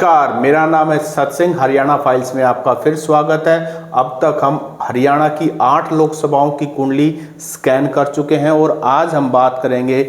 नमस्कार, मेरा नाम है सतसिंह। हरियाणा फाइल्स में आपका फिर स्वागत है। अब तक हम हरियाणा की 8 लोकसभाओं की कुंडली स्कैन कर चुके हैं और आज हम बात करेंगे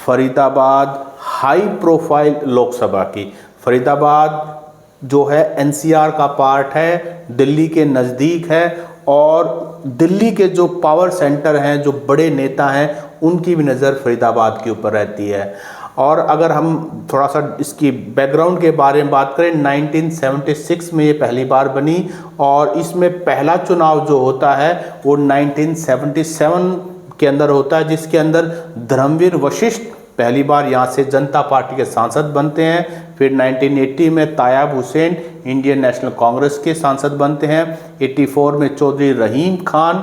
फरीदाबाद हाई प्रोफाइल लोकसभा की। फरीदाबाद जो है एनसीआर का पार्ट है, दिल्ली के नज़दीक है और दिल्ली के जो पावर सेंटर हैं, जो बड़े नेता हैं, उनकी भी नज़र फरीदाबाद के ऊपर रहती है। और अगर हम थोड़ा सा इसकी बैकग्राउंड के बारे में बात करें, 1976 में ये पहली बार बनी और इसमें पहला चुनाव जो होता है वो 1977 के अंदर होता है, जिसके अंदर धर्मवीर वशिष्ठ पहली बार यहाँ से जनता पार्टी के सांसद बनते हैं। फिर 1980 में तायाब हुसैन इंडियन नेशनल कांग्रेस के सांसद बनते हैं। 84 में चौधरी रहीम खान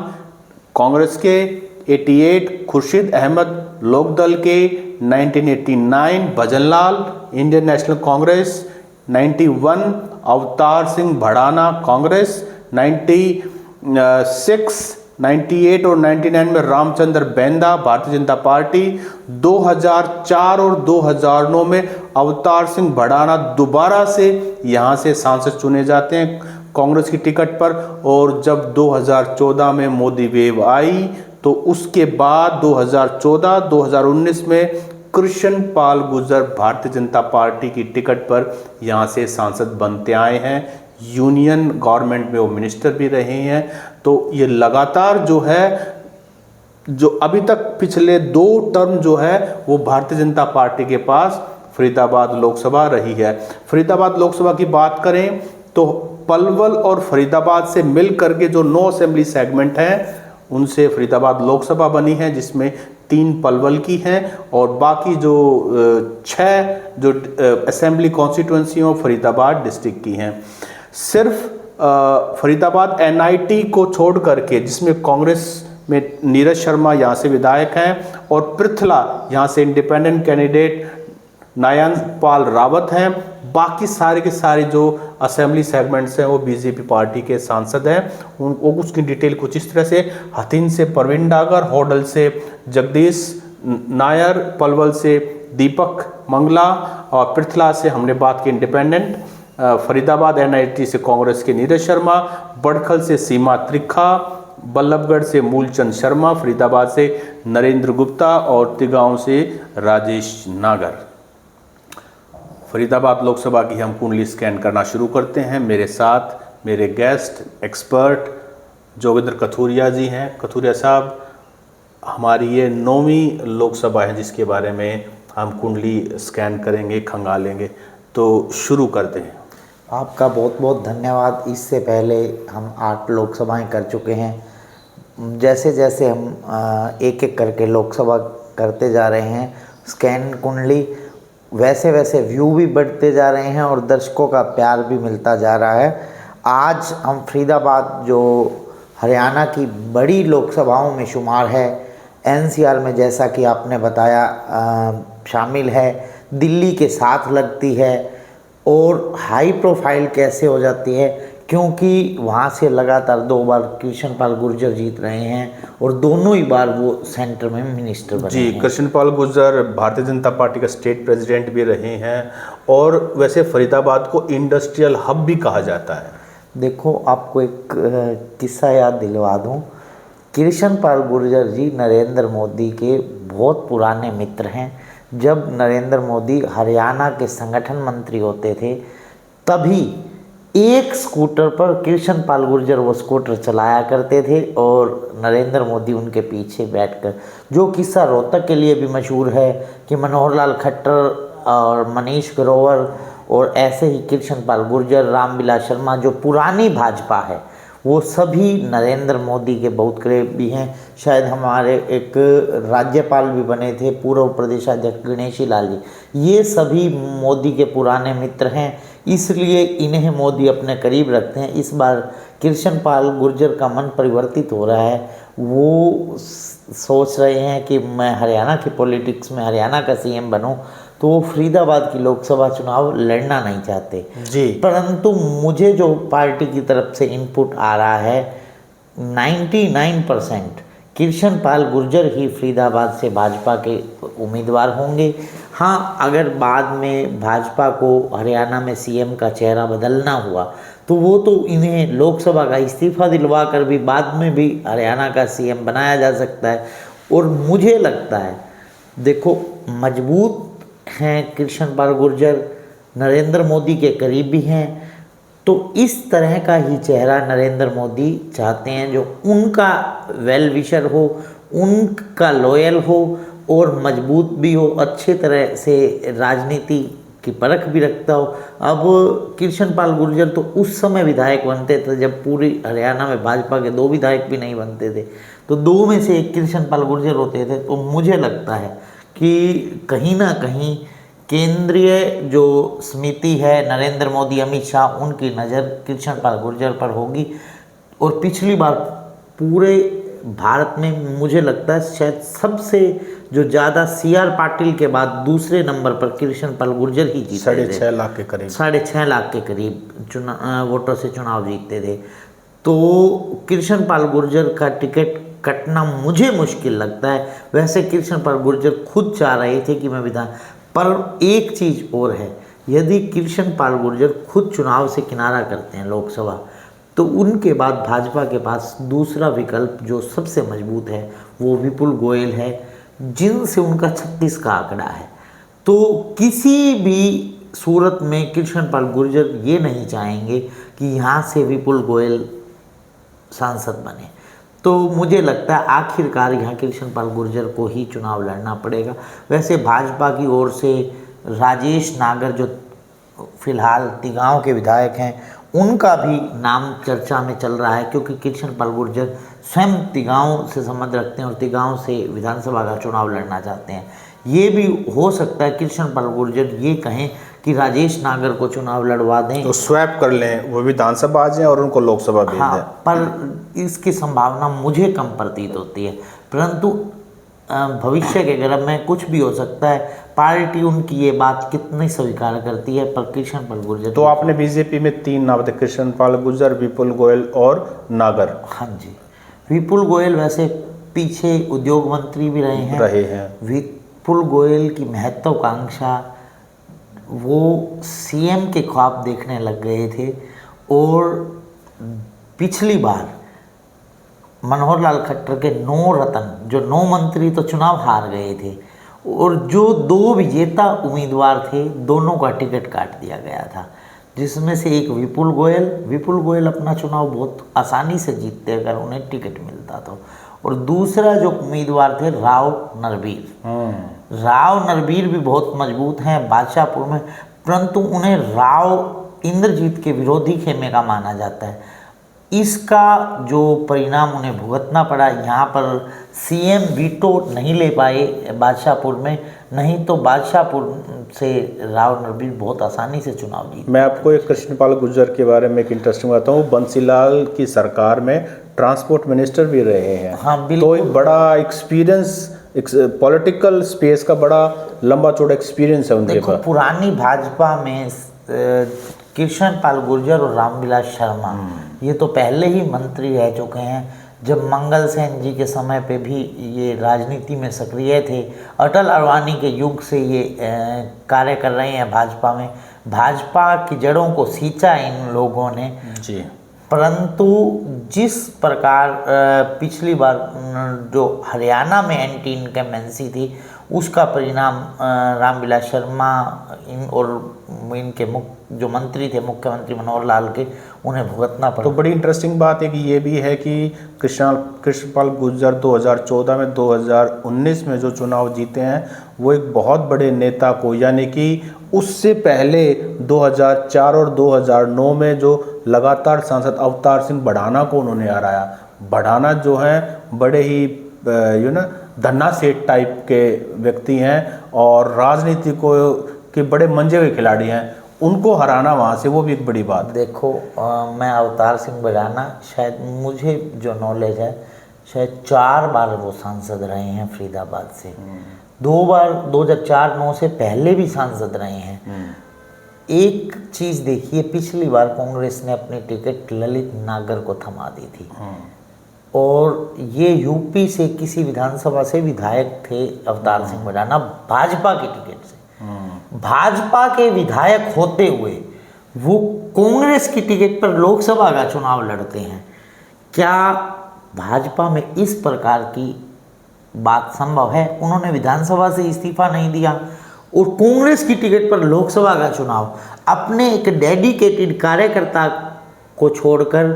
कांग्रेस के, 88 खुर्शीद अहमद लोकदल के, 1989 भजनलाल इंडियन नेशनल कांग्रेस, 91 अवतार सिंह भड़ाना कांग्रेस, 96, 98 और 99 में रामचंद्र बैंदा भारतीय जनता पार्टी। 2004 और 2009 में अवतार सिंह भड़ाना दोबारा से यहाँ से सांसद चुने जाते हैं कांग्रेस की टिकट पर। और जब 2014 में मोदी वेव आई तो उसके बाद 2014-2019 में कृष्ण पाल गुर्जर भारतीय जनता पार्टी की टिकट पर यहाँ से सांसद बनते आए हैं। यूनियन गवर्नमेंट में वो मिनिस्टर भी रहे हैं। तो ये लगातार जो है, जो अभी तक पिछले 2 टर्म जो है वो भारतीय जनता पार्टी के पास फरीदाबाद लोकसभा रही है। फरीदाबाद लोकसभा की बात करें तो पलवल और फरीदाबाद से मिल करके जो 9 असेंबली सेगमेंट हैं उनसे फरीदाबाद लोकसभा बनी है, जिसमें 3 पलवल की हैं और बाकी जो 6 जो असेंबली कॉन्स्टिट्यूंसी वो फरीदाबाद डिस्ट्रिक्ट की हैं। सिर्फ फरीदाबाद एनआईटी को छोड़ करके, जिसमें कांग्रेस में नीरज शर्मा यहाँ से विधायक हैं और पृथला यहाँ से इंडिपेंडेंट कैंडिडेट नायन पाल रावत हैं, बाकी सारे के सारे जो असेंबली सेगमेंट्स हैं वो बीजेपी पार्टी के सांसद हैं। उनको उसकी डिटेल कुछ इस तरह से: हथिन से परवीन डागर, होडल से जगदीश नायर, पलवल से दीपक मंगला और पृथला से हमने बात की इंडिपेंडेंट, फरीदाबाद एनआईटी से कांग्रेस के नीरज शर्मा, बड़खल से सीमा त्रिखा, बल्लभगढ़ से मूलचंद शर्मा, फरीदाबाद से नरेंद्र गुप्ता और तिगांव से राजेश नागर। फरीदाबाद लोकसभा की हम कुंडली स्कैन करना शुरू करते हैं। मेरे साथ मेरे गेस्ट एक्सपर्ट जोगिंदर कथुरिया जी हैं। कथुरिया साहब, हमारी ये 9वीं लोकसभा है जिसके बारे में हम कुंडली स्कैन करेंगे, खंगालेंगे, तो शुरू करते हैं। आपका बहुत बहुत धन्यवाद। इससे पहले हम 8 लोकसभाएं कर चुके हैं। जैसे जैसे हम एक एक करके लोकसभा करते जा रहे हैं स्कैन कुंडली, वैसे वैसे व्यू भी बढ़ते जा रहे हैं और दर्शकों का प्यार भी मिलता जा रहा है। आज हम फरीदाबाद जो हरियाणा की बड़ी लोकसभाओं में शुमार है, एनसीआर में जैसा कि आपने बताया शामिल है, दिल्ली के साथ लगती है और हाई प्रोफाइल कैसे हो जाती है क्योंकि वहाँ से लगातार 2 बार कृष्ण पाल गुर्जर जीत रहे हैं और दोनों ही बार वो सेंटर में मिनिस्टर बने जी हैं। कृष्ण पाल गुर्जर भारतीय जनता पार्टी का स्टेट प्रेसिडेंट भी रहे हैं और वैसे फरीदाबाद को इंडस्ट्रियल हब भी कहा जाता है। देखो, आपको एक किस्सा याद दिलवा दूँ। कृष्ण पाल गुर्जर जी नरेंद्र मोदी के बहुत पुराने मित्र हैं। जब नरेंद्र मोदी हरियाणा के संगठन मंत्री होते थे तभी एक स्कूटर पर कृष्ण पाल गुर्जर वो स्कूटर चलाया करते थे और नरेंद्र मोदी उनके पीछे बैठकर, जो किस्सा रोहतक के लिए भी मशहूर है कि मनोहर लाल खट्टर और मनीष ग्रोवर और ऐसे ही कृष्ण पाल गुर्जर, रामविलास शर्मा, जो पुरानी भाजपा है, वो सभी नरेंद्र मोदी के बहुत करीबी हैं। शायद हमारे एक राज्यपाल भी बने थे पूर्व प्रदेशाध्यक्ष गणेशी लाल जी, ये सभी मोदी के पुराने मित्र हैं, इसलिए इन्हें मोदी अपने करीब रखते हैं। इस बार कृष्ण पाल गुर्जर का मन परिवर्तित हो रहा है। वो सोच रहे हैं कि मैं हरियाणा की पॉलिटिक्स में हरियाणा का सीएम बनूं, तो वो फरीदाबाद की लोकसभा चुनाव लड़ना नहीं चाहते जी। परंतु मुझे जो पार्टी की तरफ से इनपुट आ रहा है 99% कृष्ण पाल गुर्जर ही फरीदाबाद से भाजपा के उम्मीदवार होंगे। हाँ, अगर बाद में भाजपा को हरियाणा में सीएम का चेहरा बदलना हुआ तो वो तो इन्हें लोकसभा का इस्तीफा दिलवा कर भी बाद में भी हरियाणा का सीएम बनाया जा सकता है। और मुझे लगता है, देखो, मजबूत हैं कृष्ण पाल गुर्जर, नरेंद्र मोदी के करीबी हैं, तो इस तरह का ही चेहरा नरेंद्र मोदी चाहते हैं जो उनका वेल विशर हो, उनका लॉयल हो और मजबूत भी हो, अच्छे तरह से राजनीति की परख भी रखता हो। अब कृष्ण पाल गुर्जर तो उस समय विधायक बनते थे जब पूरी हरियाणा में भाजपा के 2 विधायक भी नहीं बनते थे, तो 2 में से एक कृष्ण पाल गुर्जर होते थे। तो मुझे लगता है कि कहीं ना कहीं केंद्रीय जो समिति है, नरेंद्र मोदी, अमित शाह, उनकी नज़र कृष्ण पाल गुर्जर पर होगी। और पिछली बार पूरे भारत में मुझे लगता है शायद सबसे जो ज़्यादा CR पाटिल के बाद दूसरे नंबर पर कृष्ण पाल गुर्जर ही जीते थे। 6.5 लाख के करीब, 6.5 लाख के करीब वोटों से चुनाव जीतते थे। तो कृष्ण पाल गुर्जर का टिकट कटना मुझे मुश्किल लगता है। वैसे कृष्ण पाल गुर्जर खुद चाह रहे थे कि मैं विधान, पर एक चीज़ और है, यदि कृष्ण पाल गुर्जर खुद चुनाव से किनारा करते हैं लोकसभा, तो उनके बाद भाजपा के पास दूसरा विकल्प जो सबसे मजबूत है वो विपुल गोयल है, जिनसे उनका 36 का आंकड़ा है। तो किसी भी सूरत में कृष्ण पाल गुर्जर ये नहीं चाहेंगे कि यहाँ से विपुल गोयल सांसद बने। तो मुझे लगता है आखिरकार यहाँ कृष्ण पाल गुर्जर को ही चुनाव लड़ना पड़ेगा। वैसे भाजपा की ओर से राजेश नागर जो फिलहाल तिगांव के विधायक हैं, उनका भी नाम चर्चा में चल रहा है, क्योंकि कृष्ण पाल गुर्जर स्वयं तिगांव से संबंध रखते हैं और तिगांव से विधानसभा का चुनाव लड़ना चाहते हैं। ये भी हो सकता है कृष्ण पाल गुर्जर ये कहें कि राजेश नागर को चुनाव लड़वा दें, तो स्वैप कर लें, वो विधानसभा आ जाए और उनको लोकसभा भेज दें। हाँ, पर इसकी संभावना मुझे कम प्रतीत होती है। परंतु भविष्य के गर्भ में कुछ भी हो सकता है। पार्टी उनकी ये बात कितनी स्वीकार करती है, पर कृष्ण पाल गुर्जर। तो आपने बीजेपी में 3 नाम थे, कृष्ण पाल गुर्जर, विपुल गोयल और नागर। हाँ जी, विपुल गोयल वैसे पीछे उद्योग मंत्री भी रहे हैं। विपुल गोयल की महत्वाकांक्षा, वो सीएम के ख्वाब देखने लग गए थे और पिछली बार मनोहर लाल खट्टर के 9 रत्न, जो 9 मंत्री तो चुनाव हार गए थे, और जो 2 विजेता उम्मीदवार थे, दोनों का टिकट काट दिया गया था, जिसमें से एक विपुल गोयल अपना चुनाव बहुत आसानी से जीतते अगर उन्हें टिकट मिलता तो, और दूसरा जो उम्मीदवार थे राव नरबीर भी बहुत मजबूत हैं बादशाहपुर में, परंतु उन्हें राव इंद्रजीत के विरोधी खेमे का माना जाता है। इसका जो परिणाम उन्हें भुगतना पड़ा, यहाँ पर सीएम वीटो नहीं ले पाए बादशाहपुर में, नहीं तो बादशाहपुर से राव नरबीर बहुत आसानी से चुनाव जीते। मैं आपको एक कृष्ण पाल गुर्जर के बारे में एक इंटरेस्टिंग बताता हूँ। बंसीलाल की सरकार में ट्रांसपोर्ट मिनिस्टर भी रहे हैं। हाँ, बिल्कुल। तो एक बड़ा एक्सपीरियंस, पॉलिटिकल स्पेस का बड़ा लंबा चौड़ा एक्सपीरियंस है उनके पास। पुरानी भाजपा में कृष्ण पाल गुर्जर और रामविलास शर्मा ये तो पहले ही मंत्री रह चुके हैं। जब मंगल सेन जी के समय पे भी ये राजनीति में सक्रिय थे। अटल अडवाणी के युग से ये कार्य कर रहे हैं भाजपा में। भाजपा की जड़ों को सींचा इन लोगों ने जी। परंतु जिस प्रकार पिछली बार जो हरियाणा में एंटी इनकम्बेंसी थी, उसका परिणाम रामविलास शर्मा और इनके जो मंत्री थे, मुख्यमंत्री मनोहर लाल के, उन्हें भुगतना पड़ा। तो बड़ी इंटरेस्टिंग बात है कि ये भी है कि कृष्णपाल गुर्जर 2014 में 2019 में जो चुनाव जीते हैं, वो एक बहुत बड़े नेता को, यानी कि उससे पहले 2004 और 2009 में जो लगातार सांसद अवतार सिंह बढ़ाना को उन्होंने हराया। बढ़ाना जो है बड़े ही धन्ना सेठ टाइप के व्यक्ति हैं और राजनीति को के बड़े मंजे हुए खिलाड़ी हैं, उनको हराना वहाँ से, वो भी एक बड़ी बात। देखो मैं अवतार सिंह बढ़ाना, शायद मुझे जो नॉलेज है, शायद 4 बार वो सांसद रहे हैं फरीदाबाद से। 2 बार 2004-09 से पहले भी सांसद रहे हैं। एक चीज़ देखिए, पिछली बार कांग्रेस ने अपनी टिकट ललित नागर को थमा दी थी और ये यूपी से किसी विधानसभा से विधायक थे अवतार सिंह बढ़ाना भाजपा की टिकट से। भाजपा के विधायक होते हुए वो कांग्रेस की टिकट पर लोकसभा का चुनाव लड़ते हैं। क्या भाजपा में इस प्रकार की बात संभव है? उन्होंने विधानसभा से इस्तीफा नहीं दिया और कांग्रेस की टिकट पर लोकसभा का चुनाव अपने एक डेडिकेटेड कार्यकर्ता को छोड़कर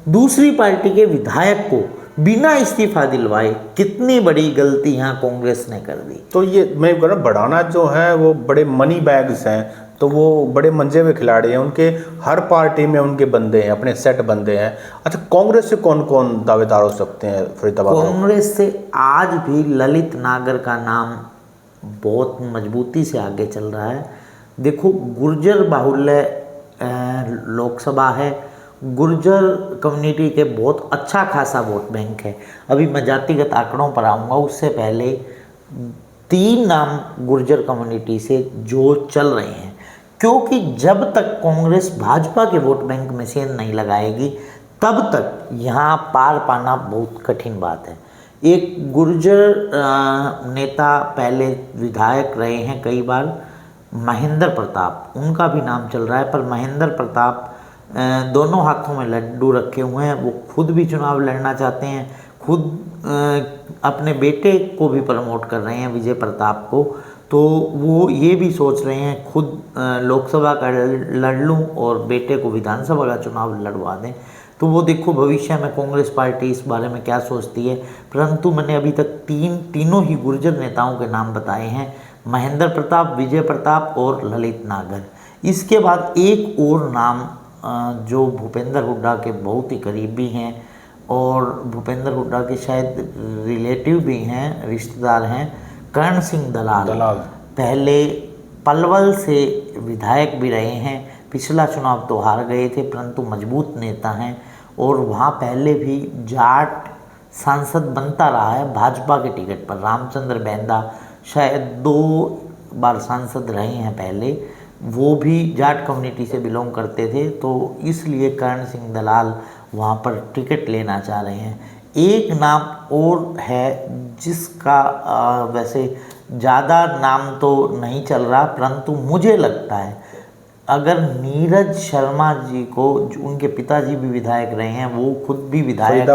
दूसरी पार्टी के विधायक को बिना इस्तीफा दिलवाए, कितनी बड़ी गलती यहाँ कांग्रेस ने कर दी। तो ये मैं कह रहा हूं, बढ़ाना जो है वो बड़े मनी बैग्स हैं, तो वो बड़े मंजे हुए खिलाड़ी हैं, उनके हर पार्टी में उनके बंदे हैं, अपने सेट बंदे हैं। अच्छा, कांग्रेस से कौन कौन दावेदार हो सकते हैं फरीदाबाद? कांग्रेस से आज भी ललित नागर का नाम बहुत मजबूती से आगे चल रहा है। देखो, गुर्जर बाहुल्य लोकसभा है, गुर्जर कम्युनिटी के बहुत अच्छा खासा वोट बैंक है। अभी मैं जातिगत आंकड़ों पर आऊँगा, उससे पहले 3 नाम गुर्जर कम्युनिटी से जो चल रहे हैं, क्योंकि जब तक कांग्रेस भाजपा के वोट बैंक में सेंध नहीं लगाएगी तब तक यहाँ पार पाना बहुत कठिन बात है। एक गुर्जर नेता पहले विधायक रहे हैं कई बार, महेंद्र प्रताप, उनका भी नाम चल रहा है, पर महेंद्र प्रताप दोनों हाथों में लड्डू रखे हुए हैं। वो खुद भी चुनाव लड़ना चाहते हैं, खुद अपने बेटे को भी प्रमोट कर रहे हैं, विजय प्रताप को। तो वो ये भी सोच रहे हैं खुद लोकसभा का लड़ लूँ और बेटे को विधानसभा का चुनाव लड़वा दें। तो वो देखो भविष्य में कांग्रेस पार्टी इस बारे में क्या सोचती है। परंतु मैंने अभी तक तीनों ही गुर्जर नेताओं के नाम बताए हैं, महेंद्र प्रताप, विजय प्रताप और ललित नागर। इसके बाद एक और नाम जो भूपेंद्र हुड्डा के बहुत ही करीबी हैं और भूपेंद्र हुड्डा के शायद रिलेटिव भी हैं, रिश्तेदार हैं, कर्ण सिंह दलाल। पहले पलवल से विधायक भी रहे हैं, पिछला चुनाव तो हार गए थे, परंतु मजबूत नेता हैं और वहाँ पहले भी जाट सांसद बनता रहा है भाजपा के टिकट पर। रामचंद्र बेंदा शायद 2 बार सांसद रहे हैं पहले, वो भी जाट कम्युनिटी से बिलोंग करते थे, तो इसलिए कर्ण सिंह दलाल वहाँ पर टिकट लेना चाह रहे हैं। एक नाम और है जिसका वैसे ज़्यादा नाम तो नहीं चल रहा, परंतु मुझे लगता है अगर नीरज शर्मा जी को, उनके पिताजी भी विधायक रहे हैं, वो खुद भी विधायक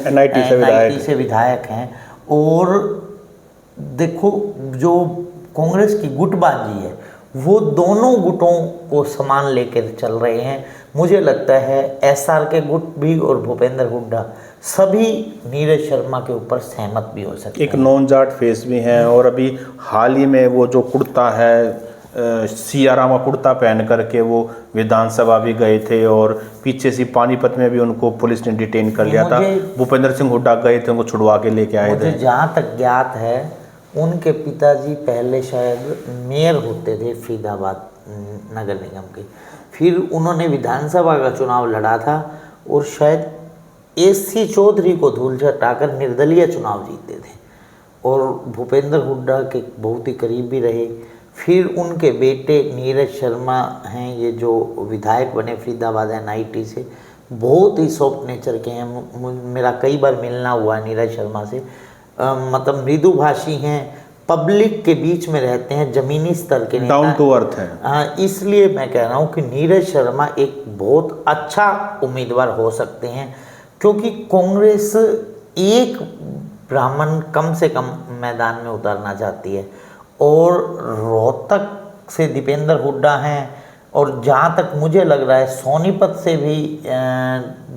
NIT से विधायक हैं, और देखो जो कांग्रेस की गुटबाजी है वो दोनों गुटों को समान लेकर चल रहे हैं। मुझे लगता है SR के गुट भी और भूपेंद्र हुड्डा सभी नीरज शर्मा के ऊपर सहमत भी हो सकते हैं। एक नॉन जाट फेस भी हैं, और अभी हाल ही में वो जो कुर्ता है सियारामा कुर्ता पहन करके वो विधानसभा भी गए थे, और पीछे से पानीपत में भी उनको पुलिस ने डिटेन कर लिया था। भूपेंद्र सिंह हुड्डा गए थे, उनको छुड़वा के लेके आए थे। जहाँ तक ज्ञात है उनके पिताजी पहले शायद मेयर होते थे फरीदाबाद नगर निगम के, फिर उन्होंने विधानसभा का चुनाव लड़ा था और शायद SC चौधरी को धूल चटाकर निर्दलीय चुनाव जीते थे, और भूपेंद्र हुड्डा के बहुत ही करीब भी रहे। फिर उनके बेटे नीरज शर्मा हैं, ये जो विधायक बने फरीदाबाद NIT से, बहुत ही सॉफ्ट नेचर के हैं। मेरा कई बार मिलना हुआ है नीरज शर्मा से, मतलब मृदुभाषी हैं, पब्लिक के बीच में रहते हैं, ज़मीनी स्तर के नेता, डाउन टू अर्थ है। इसलिए मैं कह रहा हूँ कि नीरज शर्मा एक बहुत अच्छा उम्मीदवार हो सकते हैं, क्योंकि कांग्रेस एक ब्राह्मण कम से कम मैदान में उतारना चाहती है, और रोहतक से दीपेंद्र हुड्डा हैं, और जहाँ तक मुझे लग रहा है सोनीपत से भी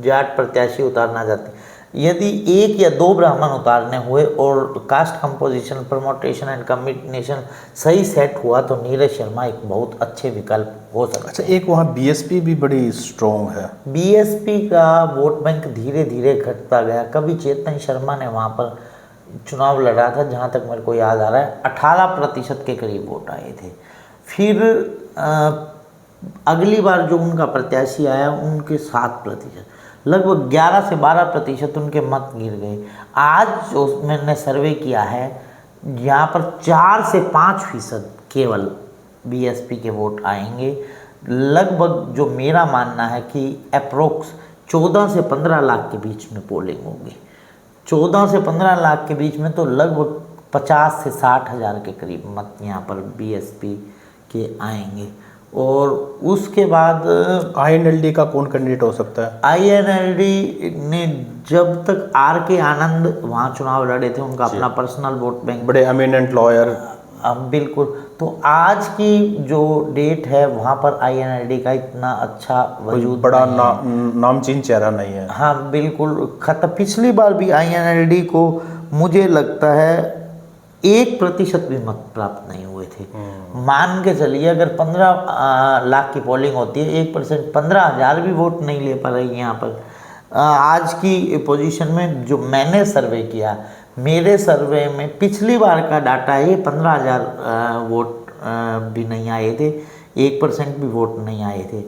जाट प्रत्याशी उतारना चाहते हैं। यदि 1 या 2 ब्राह्मण उतारने हुए और caste composition, promotion and combination सही सेट हुआ तो नीरज शर्मा एक बहुत अच्छे विकल्प हो सकते हैं। अच्छा, एक वहाँ BSP भी बड़ी स्ट्रॉन्ग है। BSP का वोट बैंक धीरे धीरे घटता गया। कभी चेतन शर्मा ने वहाँ पर चुनाव लड़ा था, जहाँ तक मेरे को याद आ रहा है 18% के करीब वोट आए थे। फिर अगली बार जो उनका प्रत्याशी आया उनके 7%, लगभग 11 से 12% उनके मत गिर गए। आज जो मैंने सर्वे किया है, यहाँ पर 4 से 5% केवल BSP के वोट आएंगे। लगभग जो मेरा मानना है कि अप्रोक्स 14 से 15 लाख के बीच में पोलिंग होगी। 14 से 15 लाख के बीच में तो लगभग 50 से 60 हज़ार के करीब मत यहाँ पर BSP के आएंगे। और उसके बाद INLD का कौन कैंडिडेट हो सकता है? INLD ने जब तक RK आनंद वहाँ चुनाव लड़े थे, उनका अपना पर्सनल वोट बैंक, बड़े एमिनेंट लॉयर। बिल्कुल। तो आज की जो डेट है वहाँ पर INLD का इतना अच्छा वजूद बड़ा नहीं है। नामचीन चेहरा नहीं है। हाँ बिल्कुल खत्म। पिछली बार भी INLD को मुझे लगता है 1% भी मत प्राप्त नहीं हुए थे। मान के चलिए अगर 15 लाख की पोलिंग होती है, 1% 15,000 भी वोट नहीं ले पा रही है यहाँ पर। आज की पोजीशन में जो मैंने सर्वे किया, मेरे सर्वे में पिछली बार का डाटा है, 15,000 वोट भी नहीं आए थे, 1% भी वोट नहीं आए थे।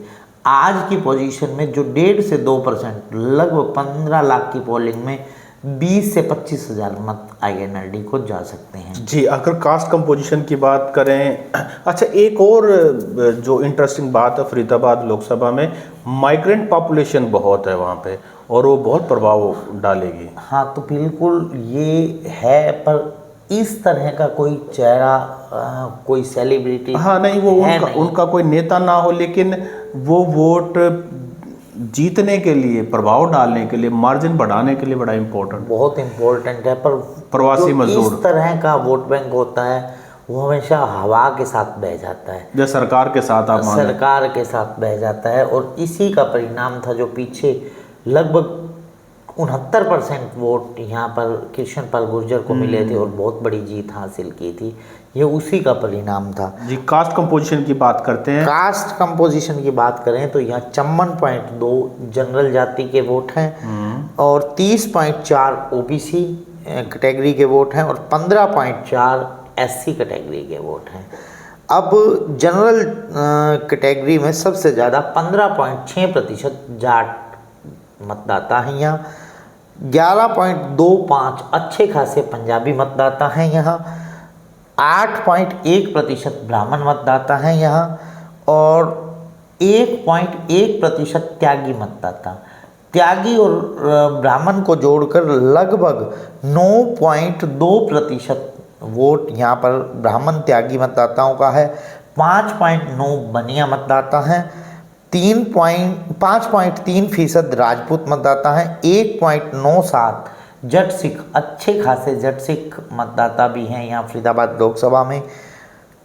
आज की पोजीशन में जो 1.5 से 2%, लगभग 15 लाख की पोलिंग में 20 से 25,000 मत INLD को जा सकते हैं। जी, अगर कास्ट कंपोजिशन की बात करें, अच्छा एक और जो इंटरेस्टिंग बात है, फरीदाबाद लोकसभा में माइग्रेंट पॉपुलेशन बहुत है वहाँ पे, और वो बहुत प्रभाव डालेगी। हाँ तो बिल्कुल ये है, पर इस तरह का कोई चेहरा, कोई सेलिब्रिटी, हाँ नहीं, वो उनका कोई नेता ना हो, लेकिन वो वोट जीतने के लिए, प्रभाव डालने के लिए, मार्जिन बढ़ाने के लिए बड़ा इम्पोर्टेंट, बहुत इम्पोर्टेंट है। पर प्रवासी मजदूर, इस तरह का वोट बैंक होता है वो हमेशा हवा के साथ बह जाता है, जो सरकार के साथ आप माने, सरकार के साथ बह जाता है। और इसी का परिणाम था जो पीछे लगभग 69% वोट यहाँ पर कृष्णपाल गुर्जर को मिले थे और बहुत बड़ी जीत हासिल की थी, ये उसी का परिणाम था। जी, कास्ट कंपोजिशन की बात करते हैं। कास्ट कंपोजिशन की बात करें तो यहाँ 54.2 जनरल जाति के वोट हैं और 30.4 OBC कैटेगरी के वोट हैं और 15.4 SC कैटेगरी के वोट हैं। अब जनरल कैटेगरी में सबसे ज़्यादा 15.6% जाट मतदाता हैं यहाँ, 11.25 अच्छे खासे पंजाबी मतदाता हैं यहाँ, 8.1% ब्राह्मण मतदाता हैं यहाँ और 1.1% त्यागी मतदाता। त्यागी और ब्राह्मण को जोड़कर लगभग 9.2% वोट यहाँ पर ब्राह्मण त्यागी मतदाताओं का है, 5.9 बनिया मतदाता हैं, 5.3% राजपूत मतदाता हैं, 1.97 जट सिख, अच्छे खासे जट सिख मतदाता भी हैं यहाँ फरीदाबाद लोकसभा में।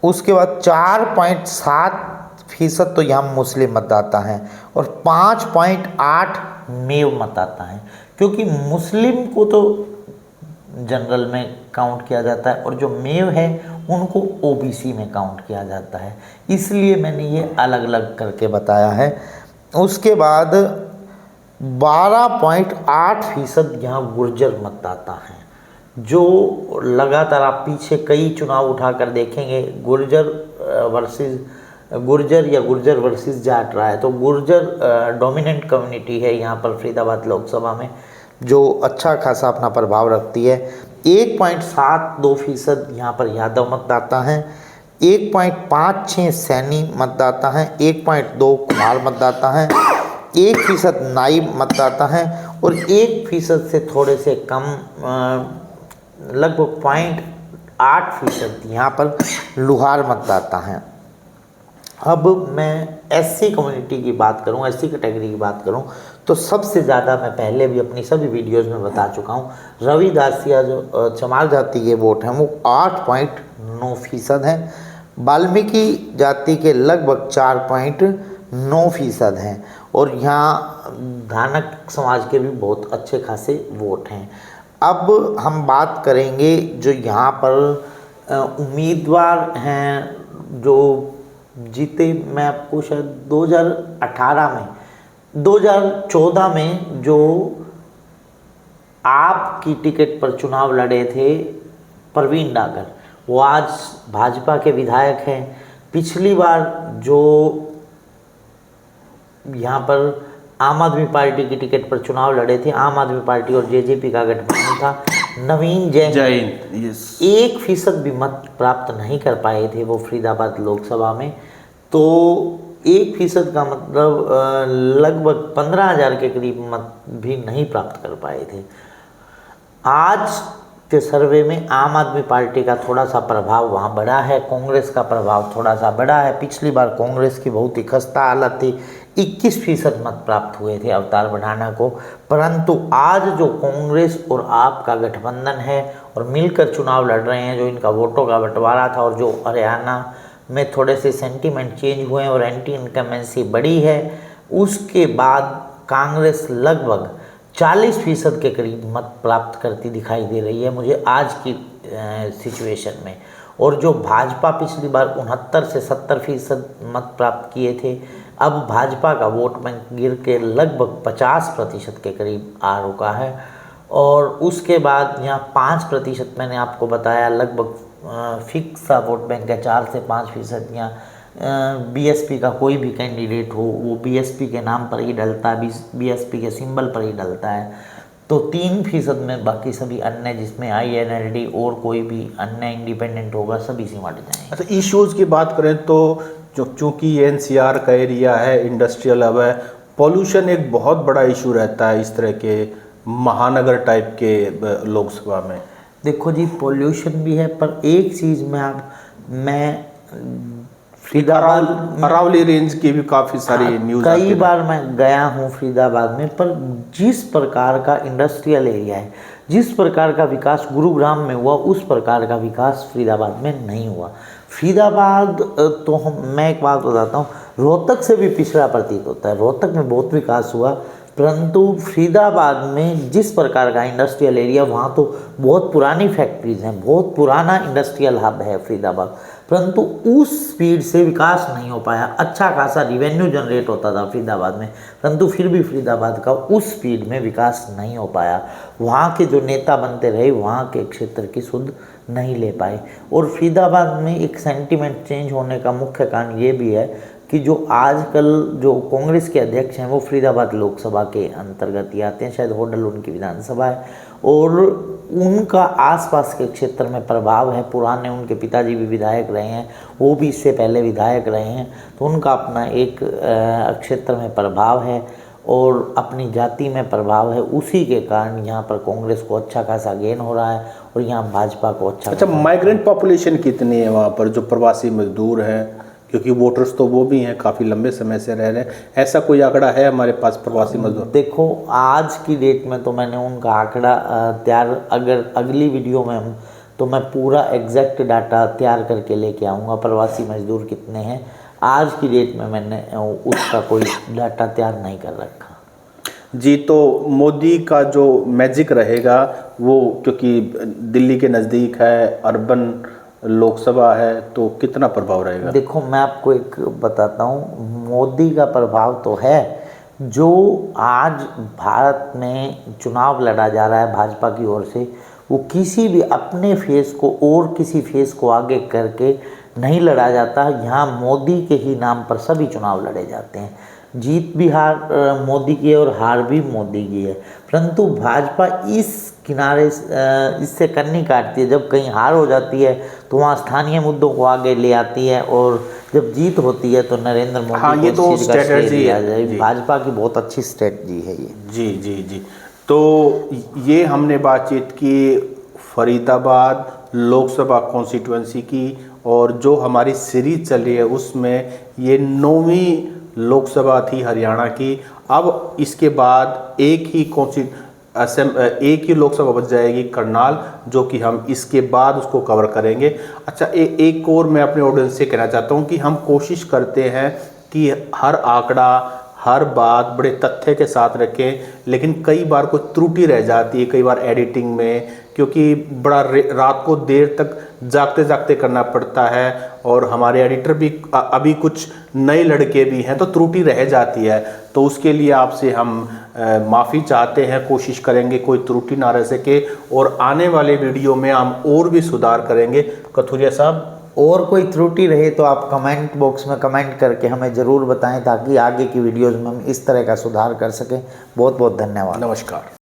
उसके बाद 4.7% तो यहाँ मुस्लिम मतदाता हैं और 5.8 मेव मतदाता हैं, क्योंकि मुस्लिम को तो जनरल में काउंट किया जाता है और जो मेव है उनको OBC में काउंट किया जाता है, इसलिए मैंने ये अलग अलग करके बताया है। उसके बाद 12.8% यहाँ गुर्जर मतदाता हैं, जो लगातार आप पीछे कई चुनाव उठाकर देखेंगे, गुर्जर वर्सेस जाट रहा है। तो गुर्जर डोमिनेंट कम्युनिटी है यहाँ पर फरीदाबाद लोकसभा में, जो अच्छा खासा अपना प्रभाव रखती है। 1.72% यहाँ पर यादव मतदाता हैं, 1.56 सैनी मतदाता हैं, 1.2 कुमार मतदाता हैं, 1% नाई मतदाता हैं और 1% से थोड़े से कम लगभग 0.8% यहाँ पर लुहार मतदाता हैं। अब मैं SC कम्युनिटी की बात करूं, SC कैटेगरी की बात करूं तो सबसे ज़्यादा, मैं पहले भी अपनी सभी वीडियोज़ में बता चुका हूं, रविदासिया जो चमार जाति के वोट हैं वो 8.9% हैं, वाल्मीकि जाति के लगभग 4.9% हैं और यहाँ धानक समाज के भी बहुत अच्छे खासे वोट हैं। अब हम बात करेंगे जो यहाँ पर उम्मीदवार हैं जो जीते, मैं आपको शायद 2014 में जो आप की टिकट पर चुनाव लड़े थे प्रवीण डागर, वो आज भाजपा के विधायक हैं। पिछली बार जो यहाँ पर आम आदमी पार्टी की टिकट पर चुनाव लड़े थे, आम आदमी पार्टी और JJP का गठबंधन था, नवीन जैन 1% भी मत प्राप्त नहीं कर पाए थे वो फरीदाबाद लोकसभा में। तो 1% का मतलब लगभग 15,000 के करीब मत भी नहीं प्राप्त कर पाए थे। आज के सर्वे में आम आदमी पार्टी का थोड़ा सा प्रभाव वहाँ बढ़ा है, कांग्रेस का प्रभाव थोड़ा सा बढ़ा है। पिछली बार कांग्रेस की बहुत ही खस्ता हालत थी, 21% मत प्राप्त हुए थे अवतार बढ़ाना को, परंतु आज जो कांग्रेस और आप का गठबंधन है और मिलकर चुनाव लड़ रहे हैं, जो इनका वोटों का बंटवारा था और जो हरियाणा में थोड़े से सेंटीमेंट चेंज हुए और एंटी इनकमेंसी बढ़ी है, उसके बाद कांग्रेस लगभग 40% के करीब मत प्राप्त करती दिखाई दे रही है मुझे आज की सिचुएशन में। और जो भाजपा पिछली बार 69 से 70% मत प्राप्त किए थे, अब भाजपा का वोट बैंक गिर के लगभग 50% के करीब आ रुका है। और उसके बाद यहाँ 5% मैंने आपको बताया लगभग फिक्स सा वोट बैंक है, 4 से 5%। यहाँ बीएसपी का कोई भी कैंडिडेट हो वो बीएसपी के नाम पर ही डलता है, बीएसपी के सिंबल पर ही डलता है। तो 3% में बाकी सभी अन्य, जिसमें INLD और कोई भी अन्य इंडिपेंडेंट होगा, सभी सिमट जाएंगे। अच्छा, इश्यूज़ की बात करें तो चूँकि NCR का एरिया है, इंडस्ट्रियल हब है, पॉल्यूशन एक बहुत बड़ा इशू रहता है इस तरह के महानगर टाइप के लोकसभा में। देखो जी, पॉल्यूशन भी है, पर एक चीज़ मैं अरावली रेंज की भी काफ़ी सारी न्यूज़ आती है। कई बार मैं गया हूँ फरीदाबाद में, पर जिस प्रकार का इंडस्ट्रियल एरिया है, जिस प्रकार का विकास गुरुग्राम में हुआ, उस प्रकार का विकास फरीदाबाद में नहीं हुआ। फरीदाबाद तो मैं एक बात बताता हूँ, रोहतक से भी पिछड़ा प्रतीत होता है। रोहतक में बहुत विकास हुआ, परंतु फरीदाबाद में जिस प्रकार का इंडस्ट्रियल एरिया, वहाँ तो बहुत पुरानी फैक्ट्रीज हैं, बहुत पुराना इंडस्ट्रियल हब है फरीदाबाद, परंतु उस स्पीड से विकास नहीं हो पाया। अच्छा खासा रिवेन्यू जनरेट होता था फरीदाबाद में, परंतु फिर भी फरीदाबाद का उस स्पीड में विकास नहीं हो पाया। वहाँ के जो नेता बनते रहे, वहाँ के क्षेत्र की सुध नहीं ले पाए। और फरीदाबाद में एक सेंटीमेंट चेंज होने का मुख्य कारण ये भी है कि जो आजकल जो कांग्रेस के अध्यक्ष हैं, वो फरीदाबाद लोकसभा के अंतर्गत ही आते हैं, शायद होडल उनकी विधानसभा है, और उनका आसपास के क्षेत्र में प्रभाव है। पुराने उनके पिताजी भी विधायक रहे हैं, वो भी इससे पहले विधायक रहे हैं, तो उनका अपना एक क्षेत्र में प्रभाव है और अपनी जाति में प्रभाव है। उसी के कारण यहाँ पर कांग्रेस को अच्छा खासा गेन हो रहा है और यहाँ भाजपा को अच्छा। माइग्रेंट पॉपुलेशन कितनी है वहाँ पर, जो प्रवासी मजदूर हैं, क्योंकि वोटर्स तो वो भी हैं, काफ़ी लंबे समय से रह रहे हैं, ऐसा कोई आंकड़ा है हमारे पास प्रवासी मजदूर? देखो, आज की डेट में तो मैंने उनका आंकड़ा तैयार, अगर अगली वीडियो में तो मैं पूरा एग्जैक्ट डाटा तैयार करके लेके आऊँगा प्रवासी मजदूर कितने हैं। आज की डेट में मैंने उसका कोई डाटा तैयार नहीं कर रखा जी। तो मोदी का जो मैजिक रहेगा वो, क्योंकि दिल्ली के नज़दीक है, अर्बन लोकसभा है, तो कितना प्रभाव रहेगा? देखो, मैं आपको एक बताता हूँ, मोदी का प्रभाव तो है। जो आज भारत में चुनाव लड़ा जा रहा है भाजपा की ओर से, वो किसी भी अपने फेस को और किसी फेस को आगे करके नहीं लड़ा जाता। यहाँ मोदी के ही नाम पर सभी चुनाव लड़े जाते हैं। जीत भी हार मोदी की है और हार भी मोदी की है, परंतु भाजपा इस किनारे इससे कन्नी काटती है। जब कहीं हार हो जाती है तो वहाँ स्थानीय मुद्दों को आगे ले आती है, और जब जीत होती है तो नरेंद्र मोदी हाँ, ये तो स्ट्रेटजी है, भाजपा की बहुत अच्छी स्ट्रेटजी है ये। जी जी जी। तो ये हमने बातचीत की फरीदाबाद लोकसभा कॉन्स्टिट्यूंसी की, और जो हमारी सीरीज चल रही है उसमें ये 9वीं लोकसभा थी हरियाणा की। अब इसके बाद एक ही लोकसभा बच जाएगी करनाल, जो कि हम इसके बाद उसको कवर करेंगे। अच्छा, एक और मैं अपने ऑडियंस से कहना चाहता हूँ कि हम कोशिश करते हैं कि हर आंकड़ा, हर बात बड़े तथ्य के साथ रखें, लेकिन कई बार कोई त्रुटि रह जाती है, कई बार एडिटिंग में, क्योंकि बड़ा रात को देर तक जागते जागते करना पड़ता है, और हमारे एडिटर भी अभी कुछ नए लड़के भी हैं, तो त्रुटि रह जाती है। तो उसके लिए आपसे हम माफ़ी चाहते हैं, कोशिश करेंगे कोई त्रुटि ना रह सके, और आने वाले वीडियो में हम और भी सुधार करेंगे। कथुरिया साहब, और कोई त्रुटि रहे तो आप कमेंट बॉक्स में कमेंट करके हमें ज़रूर बताएं, ताकि आगे की वीडियोज़ में हम इस तरह का सुधार कर सकें। बहुत बहुत धन्यवाद। नमस्कार।